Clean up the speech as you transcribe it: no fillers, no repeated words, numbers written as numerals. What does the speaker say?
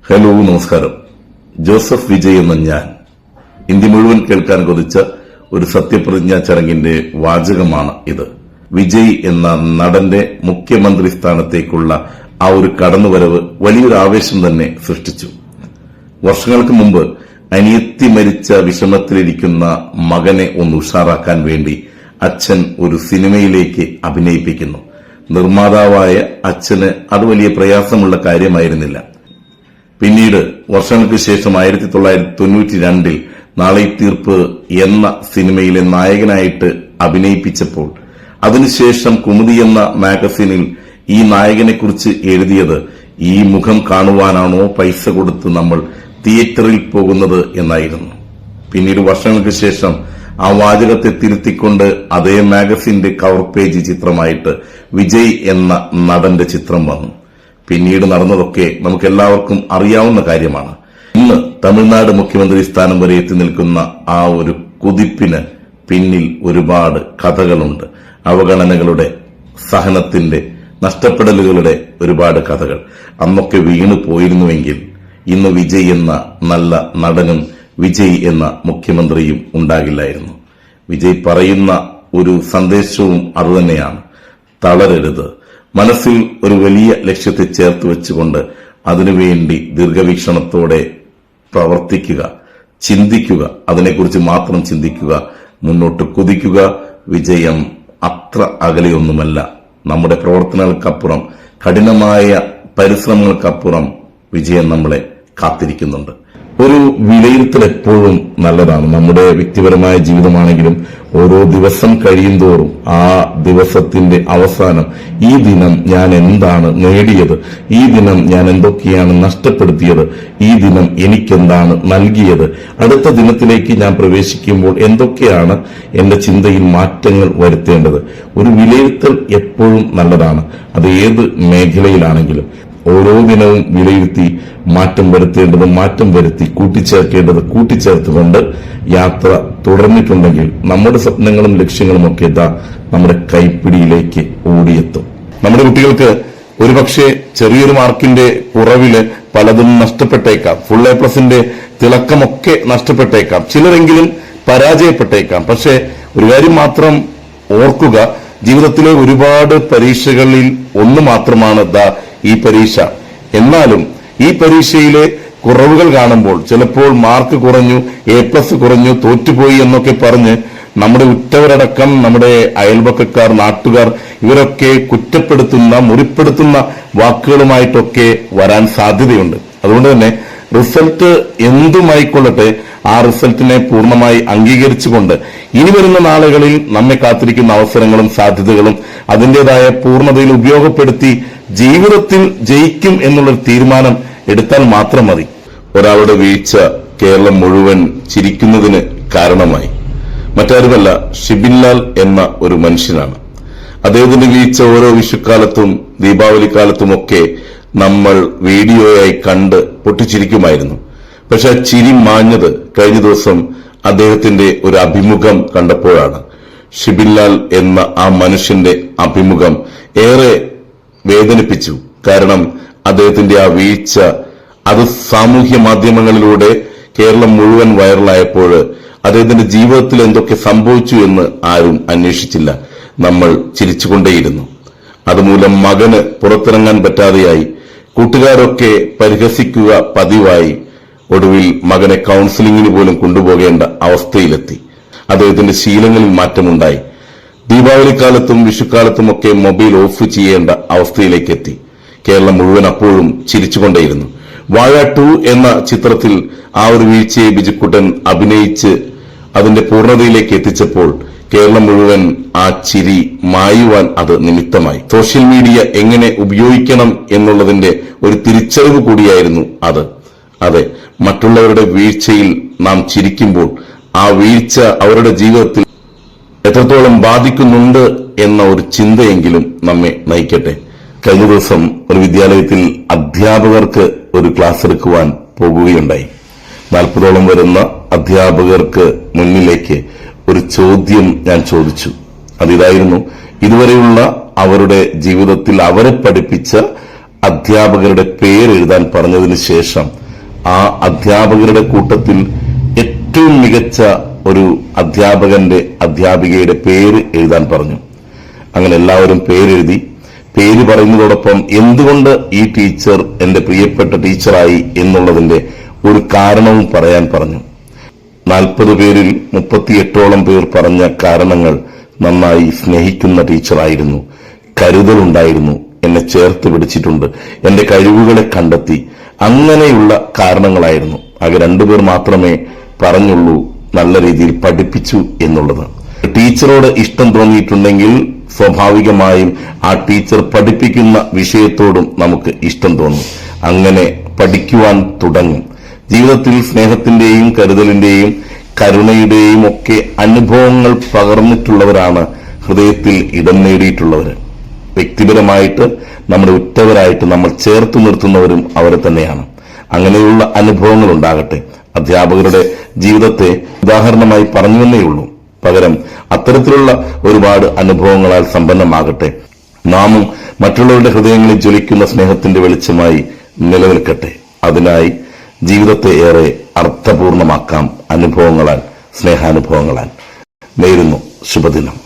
Hello, നമസ്കാരം. Joseph Vijay എന്ന ഞാൻ ഇന്ത്യ മുഴുവൻ കേൾക്കാൻ കൊതിച്ച ഒരു സത്യപ്രതിജ്ഞാ ചടങ്ങിന്റെ വാചകമാണ് ഇത്. വിജയ് എന്ന നടന്റെ മുഖ്യമന്ത്രി സ്ഥാനത്തേക്കുള്ള ആ ഒരു കടന്നുവരവ് വലിയൊരു ആവേശം തന്നെ സൃഷ്ടിച്ചു. വർഷങ്ങൾക്ക് മുമ്പ് അനിയത്തി മരിച്ച വിഷമത്തിലിരിക്കുന്ന മകനെ ഒന്ന് ഉഷാറാക്കാൻ വേണ്ടി അച്ഛൻ ഒരു സിനിമയിലേക്ക് അഭിനയിപ്പിക്കുന്നു. നിർമ്മാതാവായ അച്ഛന് അത് വലിയ പ്രയാസമുള്ള കാര്യമായിരുന്നില്ല. പിന്നീട് വർഷങ്ങൾക്ക് ശേഷം 1992 നാളെ തീർപ്പ് എന്ന സിനിമയിലെ നായകനായിട്ട് അഭിനയിപ്പിച്ചപ്പോൾ അതിനുശേഷം കുമുദി എന്ന മാഗസിനിൽ ഈ നായകനെക്കുറിച്ച് എഴുതിയത് ഈ മുഖം കാണുവാനാണോ പൈസ കൊടുത്ത് നമ്മൾ തിയേറ്ററിൽ പോകുന്നത് എന്നായിരുന്നു. പിന്നീട് വർഷങ്ങൾക്ക് ശേഷം ആ വാചകത്തെ തിരുത്തിക്കൊണ്ട് അതേ മാഗസിന്റെ കവർ പേജ് ചിത്രമായിട്ട് വിജയ് എന്ന നടന്റെ ചിത്രം വന്നു. പിന്നീട് നടന്നതൊക്കെ നമുക്കെല്ലാവർക്കും അറിയാവുന്ന കാര്യമാണ്. ഇന്ന് തമിഴ്നാട് മുഖ്യമന്ത്രി സ്ഥാനം വരെ എത്തി നിൽക്കുന്ന ആ ഒരു കുതിപ്പിന് പിന്നിൽ ഒരുപാട് കഥകളുണ്ട്. അവഗണനകളുടെ, സഹനത്തിന്റെ, നഷ്ടപ്പെടലുകളുടെ ഒരുപാട് കഥകൾ. അന്നൊക്കെ വീണു പോയിരുന്നുവെങ്കിൽ ഇന്ന് വിജയ് എന്ന നല്ല നടനും വിജയ് എന്ന മുഖ്യമന്ത്രിയും ഉണ്ടാകില്ലായിരുന്നു. വിജയ് പറയുന്ന ഒരു സന്ദേശവും അതുതന്നെയാണ്: തളരരുത്. മനസ്സിൽ ഒരു വലിയ ലക്ഷ്യത്തെ ചേർത്ത് വെച്ചുകൊണ്ട് അതിനുവേണ്ടി ദീർഘവീക്ഷണത്തോടെ പ്രവർത്തിക്കുക, ചിന്തിക്കുക, അതിനെക്കുറിച്ച് മാത്രം ചിന്തിക്കുക, മുന്നോട്ട് കുതിക്കുക. വിജയം അത്ര അകലെയൊന്നുമല്ല. നമ്മുടെ പ്രവർത്തനങ്ങൾക്കപ്പുറം, കഠിനമായ പരിശ്രമങ്ങൾക്കപ്പുറം വിജയം നമ്മളെ കാത്തിരിക്കുന്നുണ്ട്. ഒരു വിലയിരുത്തൽ എപ്പോഴും നല്ലതാണ്. നമ്മുടെ വ്യക്തിപരമായ ജീവിതമാണെങ്കിലും ഓരോ ദിവസം കഴിയും തോറും ആ ദിവസത്തിന്റെ അവസാനം ഈ ദിനം ഞാൻ എന്താണ് നേടിയത്, ഈ ദിനം ഞാൻ എന്തൊക്കെയാണ് നഷ്ടപ്പെടുത്തിയത്, ഈ ദിനം എനിക്കെന്താണ് നൽകിയത്, അടുത്ത ദിനത്തിലേക്ക് ഞാൻ പ്രവേശിക്കുമ്പോൾ എന്തൊക്കെയാണ് എന്റെ ചിന്തയിൽ മാറ്റങ്ങൾ വരുത്തേണ്ടത്. ഒരു വിലയിരുത്തൽ എപ്പോഴും നല്ലതാണ്. അത് ഏത് മേഖലയിലാണെങ്കിലും ഓരോ ദിനവും വിലയിരുത്തി മാറ്റം വരുത്തേണ്ടത് മാറ്റം വരുത്തി, കൂട്ടിച്ചേർക്കേണ്ടത് കൂട്ടിച്ചേർത്തുകൊണ്ട് യാത്ര തുടർന്നിട്ടുണ്ടെങ്കിൽ നമ്മുടെ സ്വപ്നങ്ങളും ലക്ഷ്യങ്ങളും ഒക്കെ നമ്മുടെ കൈപ്പിടിയിലേക്ക് ഓടിയെത്തും. നമ്മുടെ കുട്ടികൾക്ക് ഒരുപക്ഷെ ചെറിയൊരു മാർക്കിന്റെ കുറവില് പലതും നഷ്ടപ്പെട്ടേക്കാം. ഫുൾ A+ന്റെ തിളക്കമൊക്കെ നഷ്ടപ്പെട്ടേക്കാം. ചിലരെങ്കിലും പരാജയപ്പെട്ടേക്കാം. പക്ഷെ ഒരു കാര്യം മാത്രം ഓർക്കുക, ജീവിതത്തിലെ ഒരുപാട് പരീക്ഷകളിൽ ഒന്ന് മാത്രമാണ് ഈ പരീക്ഷ. എന്നാലും ഈ പരീക്ഷയിലെ കുറവുകൾ കാണുമ്പോൾ, ചിലപ്പോൾ മാർക്ക് കുറഞ്ഞു, A+ കുറഞ്ഞു, തോറ്റുപോയി എന്നൊക്കെ പറഞ്ഞ് നമ്മുടെ ഉറ്റവരടക്കം നമ്മുടെ അയൽപക്കക്കാർ, നാട്ടുകാർ ഇവരൊക്കെ കുറ്റപ്പെടുത്തുന്ന, മുറിപ്പെടുത്തുന്ന വാക്കുകളുമായിട്ടൊക്കെ വരാൻ സാധ്യതയുണ്ട്. അതുകൊണ്ട് തന്നെ റിസൾട്ട് എന്തുമായിക്കൊള്ളട്ടെ, ആ റിസൾട്ടിനെ പൂർണ്ണമായി അംഗീകരിച്ചുകൊണ്ട് ഇനി വരുന്ന നാളുകളിൽ നമ്മെ കാത്തിരിക്കുന്ന അവസരങ്ങളും സാധ്യതകളും അതിന്റേതായ പൂർണ്ണതയിൽ ഉപയോഗപ്പെടുത്തി ജീവിതത്തിൽ ജയിക്കും എന്നുള്ളൊരു തീരുമാനം എടുത്താൽ മാത്രം മതി. ഒരാളുടെ വീഴ്ച കേരളം മുഴുവൻ ചിരിക്കുന്നതിന് കാരണമായി. മറ്റാരുമല്ല, ഷിബിൻലാൽ എന്ന ഒരു മനുഷ്യനാണ്. അദ്ദേഹത്തിന്റെ വീഴ്ച ഓരോ വിഷുക്കാലത്തും ദീപാവലിക്കാലത്തുമൊക്കെ നമ്മൾ വീഡിയോയായി കണ്ട് പൊട്ടിച്ചിരിക്കുമായിരുന്നു. പക്ഷെ ആ ചിരി മാഞ്ഞത് കഴിഞ്ഞ ദിവസം അദ്ദേഹത്തിന്റെ ഒരു അഭിമുഖം കണ്ടപ്പോഴാണ്. ഷിബിൻലാൽ എന്ന ആ മനുഷ്യന്റെ അഭിമുഖം ഏറെ വേദനിപ്പിച്ചു. കാരണം അദ്ദേഹത്തിന്റെ ആ വീഴ്ച അത് സാമൂഹ്യ മാധ്യമങ്ങളിലൂടെ കേരളം മുഴുവൻ വൈറലായപ്പോൾ അദ്ദേഹത്തിന്റെ ജീവിതത്തിൽ എന്തൊക്കെ സംഭവിച്ചു എന്ന് ആരും അന്വേഷിച്ചില്ല. നമ്മൾ ചിരിച്ചുകൊണ്ടേയിരുന്നു. അതുമൂലം മകന് പുറത്തിറങ്ങാൻ പറ്റാതെയായി. കൂട്ടുകാരൊക്കെ പരിഹസിക്കുക പതിവായി. ഒടുവിൽ മകനെ കൌൺസിലിംഗിന് പോലും കൊണ്ടുപോകേണ്ട അവസ്ഥയിലെത്തി. അദ്ദേഹത്തിന്റെ ശീലങ്ങളിൽ മാറ്റമുണ്ടായി. ദീപാവലിക്കാലത്തും വിഷുക്കാലത്തുമൊക്കെ മൊബൈൽ ഓഫ് ചെയ്യേണ്ട അവസ്ഥയിലേക്ക് എത്തി. കേരളം മുഴുവൻ അപ്പോഴും ചിരിച്ചുകൊണ്ടേയിരുന്നു. വാഴ 2 എന്ന ചിത്രത്തിൽ ആ ഒരു വീഴ്ചയെ ബിജുക്കുട്ടൻ അഭിനയിച്ച് അതിന്റെ പൂർണ്ണതയിലേക്ക് എത്തിച്ചപ്പോൾ കേരളം മുഴുവൻ ആ ചിരി മായുവാൻ അത് നിമിത്തമായി. സോഷ്യൽ മീഡിയ എങ്ങനെ ഉപയോഗിക്കണം എന്നുള്ളതിന്റെ ഒരു തിരിച്ചറിവ് കൂടിയായിരുന്നു അത്. അതെ, മറ്റുള്ളവരുടെ വീഴ്ചയിൽ നാം ചിരിക്കുമ്പോൾ ആ വീഴ്ച അവരുടെ ജീവിതത്തിൽ എത്രത്തോളം ബാധിക്കുന്നുണ്ട് എന്ന ഒരു ചിന്തയെങ്കിലും നമ്മെ നയിക്കട്ടെ. കഴിഞ്ഞ ദിവസം ഒരു വിദ്യാലയത്തിൽ അധ്യാപകർക്ക് ഒരു ക്ലാസ് എടുക്കുവാൻ പോകുകയുണ്ടായി. 40ഓളം വരുന്ന അധ്യാപകർക്ക് മുന്നിലേക്ക് ഒരു ചോദ്യം ഞാൻ ചോദിച്ചു. അതിതായിരുന്നു: ഇതുവരെയുള്ള അവരുടെ ജീവിതത്തിൽ അവരെ പഠിപ്പിച്ച അധ്യാപകരുടെ പേര് എഴുതാൻ പറഞ്ഞതിന് ശേഷം ആ അധ്യാപകരുടെ കൂട്ടത്തിൽ ഏറ്റവും മികച്ച ഒരു അധ്യാപികയുടെ പേര് എഴുതാൻ പറഞ്ഞു. അങ്ങനെ എല്ലാവരും പേരെഴുതി. പേര് പറയുന്നതോടൊപ്പം എന്തുകൊണ്ട് ഈ ടീച്ചർ എന്റെ പ്രിയപ്പെട്ട ടീച്ചറായി എന്നുള്ളതിന്റെ ഒരു കാരണവും പറയാൻ പറഞ്ഞു. 40 പേരിൽ 38ഓളം പേർ പറഞ്ഞ കാരണങ്ങൾ നന്നായി സ്നേഹിക്കുന്ന ടീച്ചറായിരുന്നു, കരുതലുണ്ടായിരുന്നു, എന്നെ ചേർത്ത് പിടിച്ചിട്ടുണ്ട്, എന്റെ കഴിവുകളെ കണ്ടെത്തി, അങ്ങനെയുള്ള കാരണങ്ങളായിരുന്നു. ആകെ 2 പേർ മാത്രമേ പറഞ്ഞുള്ളൂ നല്ല രീതിയിൽ പഠിപ്പിച്ചു എന്നുള്ളത്. ടീച്ചറോട് ഇഷ്ടം തോന്നിയിട്ടുണ്ടെങ്കിൽ സ്വാഭാവികമായും ആ ടീച്ചർ പഠിപ്പിക്കുന്ന വിഷയത്തോടും നമുക്ക് ഇഷ്ടം തോന്നും. അങ്ങനെ പഠിക്കുവാൻ തുടങ്ങും. ജീവിതത്തിൽ സ്നേഹത്തിന്റെയും കരുതലിന്റെയും കരുണയുടെയും ഒക്കെ അനുഭവങ്ങൾ പകർന്നിട്ടുള്ളവരാണ് ഹൃദയത്തിൽ ഇടം നേടിയിട്ടുള്ളവർ. വ്യക്തിപരമായിട്ട് നമ്മുടെ ഉറ്റവരായിട്ട് നമ്മൾ ചേർത്ത് നിർത്തുന്നവരും അവരെ തന്നെയാണ്. അങ്ങനെയുള്ള അനുഭവങ്ങൾ ഉണ്ടാകട്ടെ. അധ്യാപകരുടെ ജീവിതത്തെ ഉദാഹരണമായി പറഞ്ഞുവെന്നേയുള്ളൂ. പകരം അത്തരത്തിലുള്ള ഒരുപാട് അനുഭവങ്ങളാൽ സമ്പന്നമാകട്ടെ. നാമും മറ്റുള്ളവരുടെ ഹൃദയങ്ങളിൽ ജ്വലിക്കുന്ന സ്നേഹത്തിന്റെ വെളിച്ചമായി നിലനിൽക്കട്ടെ. അതിനായി ജീവിതത്തെ ഏറെ അർത്ഥപൂർണമാക്കാം അനുഭവങ്ങളാൽ, സ്നേഹാനുഭവങ്ങളാൽ. നേരുന്നു ശുഭദിനം.